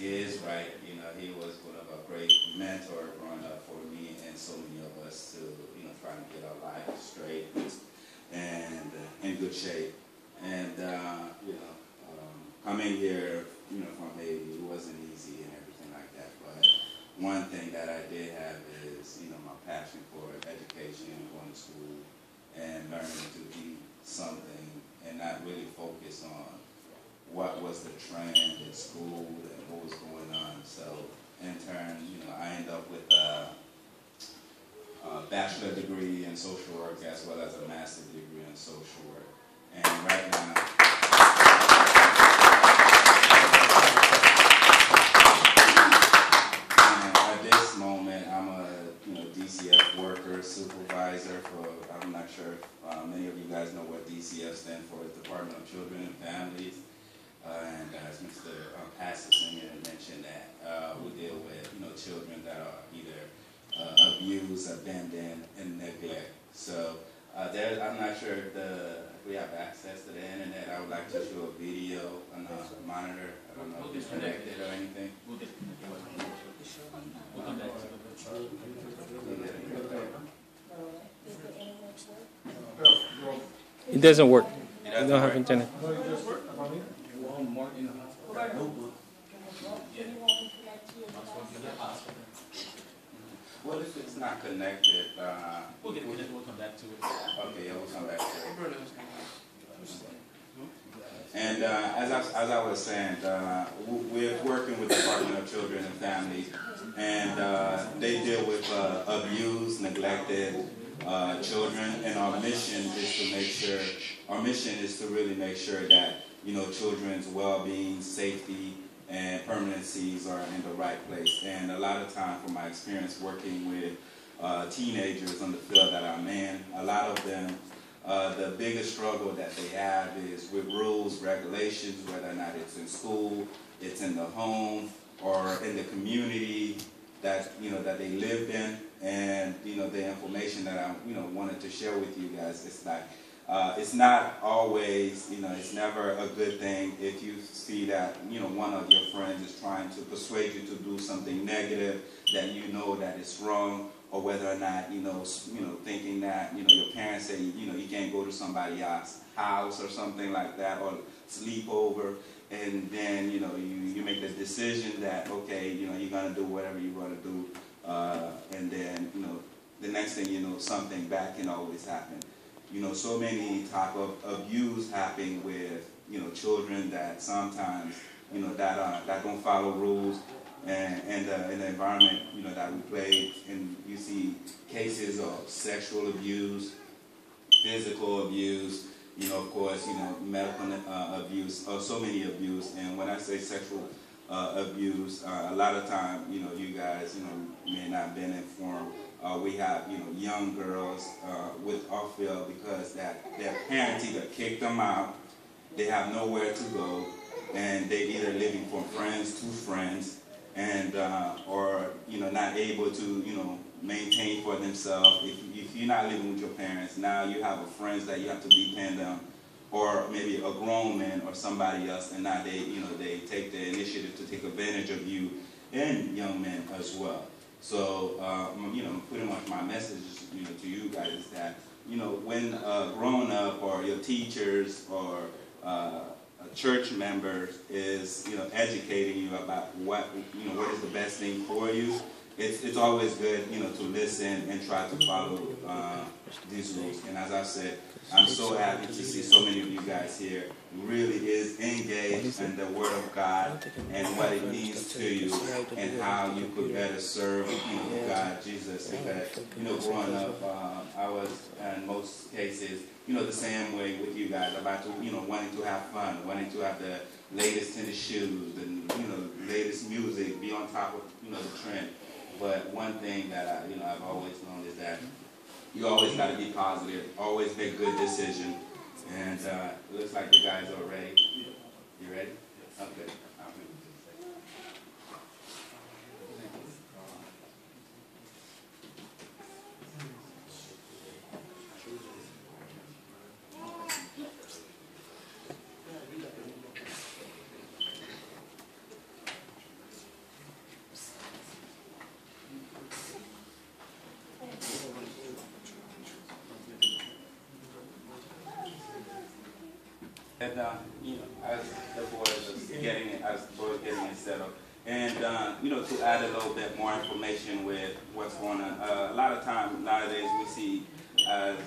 is, right? You know, he was one of a great mentor growing up for me and so many of us to, you know, try to get our life straight and in good shape. And, you know, coming here, you know, from Haiti, it wasn't easy and everything like that. But one thing that I did have is, you know, my passion for education, going to school, and learning to be something and not really focus on what was the trend in school and what was going on. So in turn, you know, I ended up with a bachelor degree in social work as well as a master's degree in social work. And right now, at this moment, I'm a DCF worker, supervisor for, I'm not sure if many of you guys know what DCF stands for, it's Department of Children and Families. And as Mr. Pastor Simeon mentioned that we deal with, you know, children that are either abused, abandoned, and neglect. So I'm not sure if we have access to the internet. I would like to show a video on a monitor. I don't know if it's connected or anything. We'll come back to it. It doesn't work. It You doesn't don't have work? internet. What if it's not connected? We'll get connected. We'll come back to it. Okay, yeah, we'll come back to it. And as I was saying, we're working with the Department of Children and Families, and they deal with abused, neglected children. And our mission is to really make sure that, you know, children's well-being, safety, and permanencies are in the right place. And a lot of time, from my experience working with teenagers on the field that I'm in, a lot of them, the biggest struggle that they have is with rules, regulations, whether or not it's in school, it's in the home, or in the community that, you know, that they lived in. And, you know, the information that I, you know, wanted to share with you guys, it's like, it's not always, you know, it's never a good thing if you see that, you know, one of your friends is trying to persuade you to do something negative that you know that it's wrong, or whether or not, you know, thinking that, you know, your parents say, you know, you can't go to somebody else's house or something like that, or sleep over, and then, you know, you make the decision that, okay, you know, you're going to do whatever you want to do, and then, you know, the next thing you know, something bad can always happen. You know, so many type of abuse happen with, you know, children that sometimes, you know, that don't follow rules, and in the environment, you know, that we play, and you see cases of sexual abuse, physical abuse, you know, of course, you know, medical abuse, so many abuse. And when I say sexual abuse, a lot of time, you know, you guys, you know, may not have been informed. We have, you know, young girls with off field because that their parents either kicked them out, they have nowhere to go, and they either living from friends to friends, and or, you know, not able to, you know, maintain for themselves. If you're not living with your parents, now you have friends that you have to depend on, or maybe a grown man or somebody else, and now they, you know, they take the initiative to take advantage of you and young men as well. So, you know, pretty much my message, you know, to you guys is that, you know, when growing up, or your teachers, or church members is, you know, educating you about what, you know, what is the best thing for you, it's always good, you know, to listen and try to follow these rules. And as I said, I'm so happy to see so many of you guys here really is engaged in the Word of God and what it means to you and how you could better serve, you know, God, Jesus. Because, you know, growing up, I was, in most cases, you know, the same way with you guys, about to, you know, wanting to have fun, wanting to have the latest tennis shoes, and, you know, latest music, be on top of, you know, the trend. But one thing that you know, I've always known is that you always got to be positive, always make good decisions. And it looks like you guys are ready. You ready? Okay. and you know, as the boys are getting it settled, and you know, to add a little bit more information with what's going on. A lot of time nowadays we see, as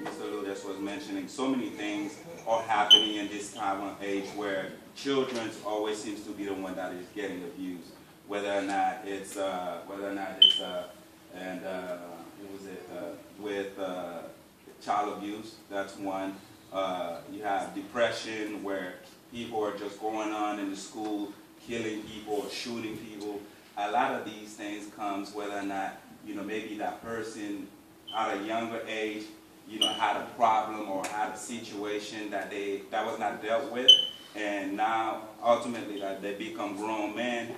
Mr. Ludus was mentioning, so many things are happening in this time and age where children always seems to be the one that is getting abused, whether or not it's and what was it with child abuse. That's one. You have depression, where people are just going on in the school, killing people or shooting people. A lot of these things comes whether or not, you know, maybe that person at a younger age, you know, had a problem or had a situation that was not dealt with, and now ultimately that they become grown men,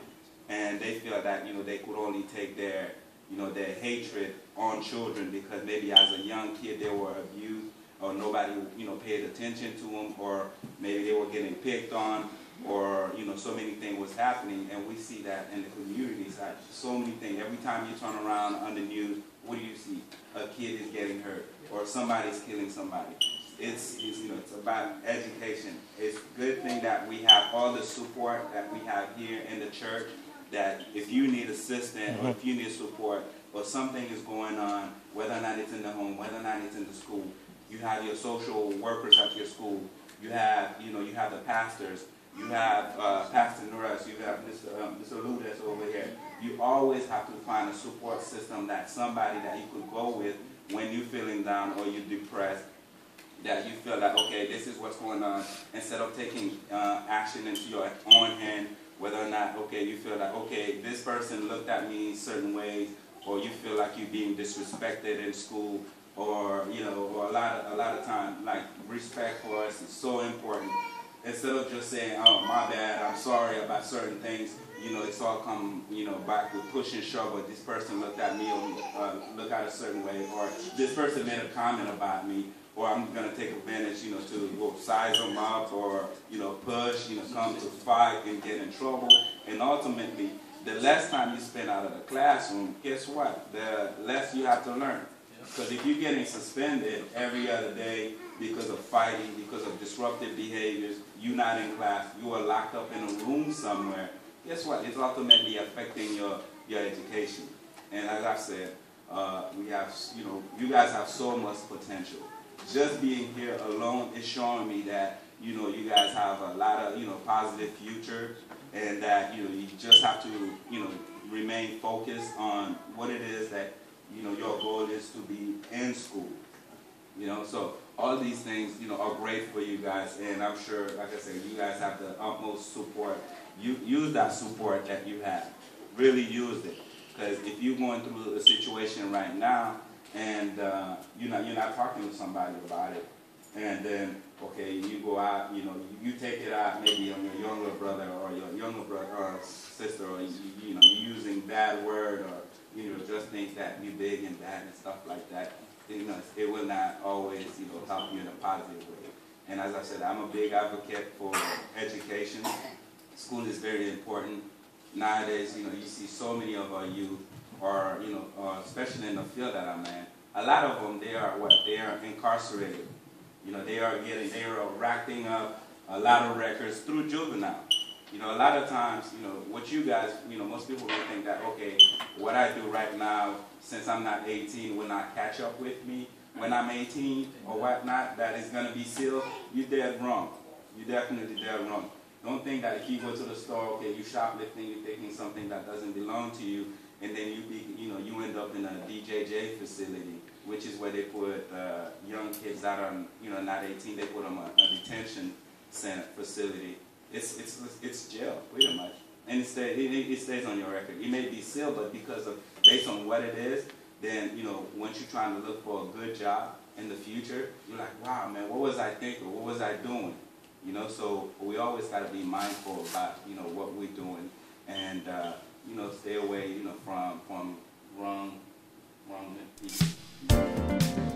and they feel that, you know, they could only take their, you know, their hatred on children because maybe as a young kid they were abused, or nobody, you know, paid attention to them, or maybe they were getting picked on, or, you know, so many things was happening. And we see that in the communities, so many things. Every time you turn around on the news, what do you see? A kid is getting hurt, or somebody's killing somebody. It's you know, it's about education. It's a good thing that we have all the support that we have here in the church, that if you need assistance or if you need support or something is going on, whether or not it's in the home, whether or not it's in the school, you have your social workers at your school. You have, you know, you have the pastors. You have Pastor Nerelus. You have Mr. Ludus over here. You always have to find a support system, that somebody that you could go with when you're feeling down or you're depressed, that you feel that, okay, this is what's going on, instead of taking action into your own hand, whether or not, okay, you feel that, okay, this person looked at me in certain ways, or you feel like you're being disrespected in school, or, you know, or a lot of time, like, respect for us is so important. Instead of just saying, oh, my bad, I'm sorry about certain things, you know, it's all come, you know, back with push and shove, or this person looked at me, or look at a certain way, or this person made a comment about me, or I'm going to take advantage, you know, to size them up, or, you know, push, you know, come to fight and get in trouble. And ultimately, the less time you spend out of the classroom, guess what? The less you have to learn. Because if you're getting suspended every other day because of fighting, because of disruptive behaviors, you're not in class, you are locked up in a room somewhere, guess what? It's ultimately affecting your education. And as I said, we have, you know, you guys have so much potential. Just being here alone is showing me that, you know, you guys have a lot of, you know, positive future, and that, you know, you just have to, you know, remain focused on what it is that, you know, your goal is to be in school. You know, so all these things, you know, are great for you guys, and I'm sure, like I said, you guys have the utmost support. You use that support that you have. Really use it. Because if you're going through a situation right now, and you're not talking to somebody about it, and then, okay, you go out, you know, you take it out maybe on your younger brother or your younger brother or sister, or you know, you're using bad word, or, you know, just things that you big and bad and stuff like that. You know, it will not always, you know, help you in a positive way. And as I said, I'm a big advocate for education. School is very important. Nowadays, you know, you see so many of our youth, or, you know, especially in the field that I'm in, a lot of them, they are incarcerated. You know, they are racking up a lot of records through juvenile. You know, a lot of times, you know, what you guys, you know, most people may think that, okay, what I do right now, since I'm not 18, will not catch up with me when I'm 18 or whatnot, that is going to be sealed. You're dead wrong. You're definitely dead wrong. Don't think that if you go to the store, okay, you're shoplifting, you're taking something that doesn't belong to you, and then you end up in a DJJ facility, which is where they put young kids that are, you know, not 18. They put them in a detention center facility. It's jail, pretty much, and it stays on your record. It may be sealed, but based on what it is, then, you know, once you're trying to look for a good job in the future, you're like, wow, man, what was I thinking? What was I doing? You know, so we always got to be mindful about, you know, what we're doing, and you know, stay away, you know, from wrong people.